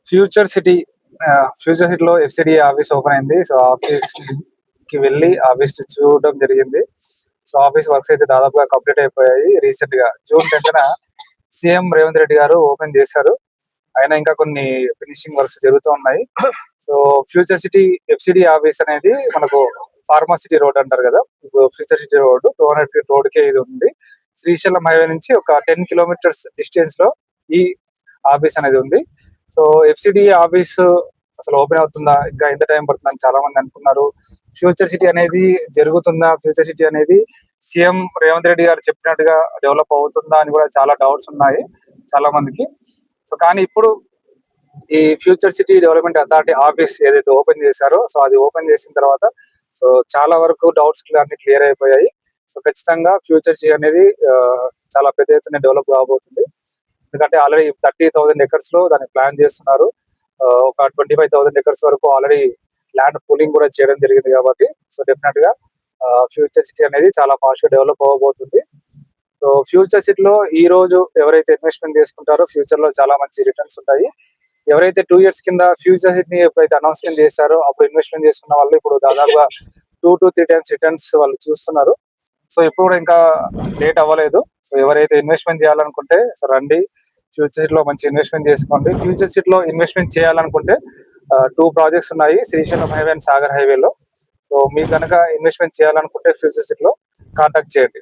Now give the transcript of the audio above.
Future city future సిటీలో FCD office open అయింది. So office కి వెళ్ళి ఆఫీస్ చూడడం జరిగింది. సో ఆఫీస్ వర్క్స్ అయితే దాదాపుగా కంప్లీట్ అయిపోయాయి. రీసెంట్ గా జూన్ 10న సీఎం రేవంత్ రెడ్డి గారు ఓపెన్ చేశారు. అయినా ఇంకా కొన్ని ఫినిషింగ్ వర్క్స్ జరుగుతూ ఉన్నాయి. So future city FCD office అనేది మనకు ఫార్మాసిటీ రోడ్ అంటారు కదా, ఇప్పుడు future city road 200 feet road కే ఇది ఉంది. శ్రీశైలం హైవే నుంచి ఒక 10 కిలోమీటర్స్ డిస్టెన్స్ లో ఈ ఆఫీస్ అనేది ఉంది. సో ఎఫ్సిడి ఆఫీస్ అసలు ఓపెన్ అవుతుందా, ఇంకా ఎంత టైం పడుతుందని చాలా మంది అనుకున్నారు. ఫ్యూచర్ సిటీ అనేది జరుగుతుందా, ఫ్యూచర్ సిటీ అనేది సీఎం రేవంత్ రెడ్డి గారు చెప్పినట్టుగా డెవలప్ అవుతుందా అని కూడా చాలా డౌట్స్ ఉన్నాయి చాలా మందికి. సో కానీ ఇప్పుడు ఈ future city development authority office ఏదైతే ఓపెన్ చేశారో, సో అది ఓపెన్ చేసిన తర్వాత సో చాలా వరకు డౌట్స్ అన్ని క్లియర్ అయిపోయాయి. సో ఖచ్చితంగా ఫ్యూచర్ సిటీ అనేది చాలా పెద్ద ఎత్తున డెవలప్ కాబోతుంది. ఎందుకంటే ఆల్రెడీ 30,000 ఎకర్స్ లో దాన్ని ప్లాన్ చేస్తున్నారు. ఒక 25,000 ఎకర్స్ వరకు ఆల్రెడీ ల్యాండ్ పూలింగ్ కూడా చేయడం జరిగింది కాబట్టి సో డెఫినెట్ గా ఫ్యూచర్ సిటీ అనేది చాలా ఫాస్ట్ గా డెవలప్ అవ్వబోతుంది. సో ఫ్యూచర్ సిటీలో ఈ రోజు ఎవరైతే ఇన్వెస్ట్మెంట్ చేసుకుంటారో ఫ్యూచర్ లో చాలా మంచి రిటర్న్స్ ఉంటాయి. ఎవరైతే 2 years కింద ఫ్యూచర్ సిటీని ఎప్పుడైతే అనౌన్స్మెంట్ చేశారో అప్పుడు ఇన్వెస్ట్మెంట్ చేసుకున్న వాళ్ళు ఇప్పుడు దాదాపుగా 2 to 3 times రిటర్న్స్ వాళ్ళు చూస్తున్నారు. సో ఇప్పుడు కూడా ఇంకా లేట్ అవ్వలేదు. సో ఎవరైతే ఇన్వెస్ట్మెంట్ చేయాలనుకుంటే సో రండి, ఫ్యూచర్ సిటీలో మంచి ఇన్వెస్ట్మెంట్ చేసుకోండి. ఫ్యూచర్ సిటీలో ఇన్వెస్ట్మెంట్ చేయాలనుకుంటే 2 ప్రాజెక్ట్స్ ఉన్నాయి, శ్రీశైలం హైవే అండ్ సాగర్ హైవేలో. సో మీకు కనుక ఇన్వెస్ట్మెంట్ చేయాలనుకుంటే ఫ్యూచర్ సిటీలో కాంటాక్ట్ చేయండి.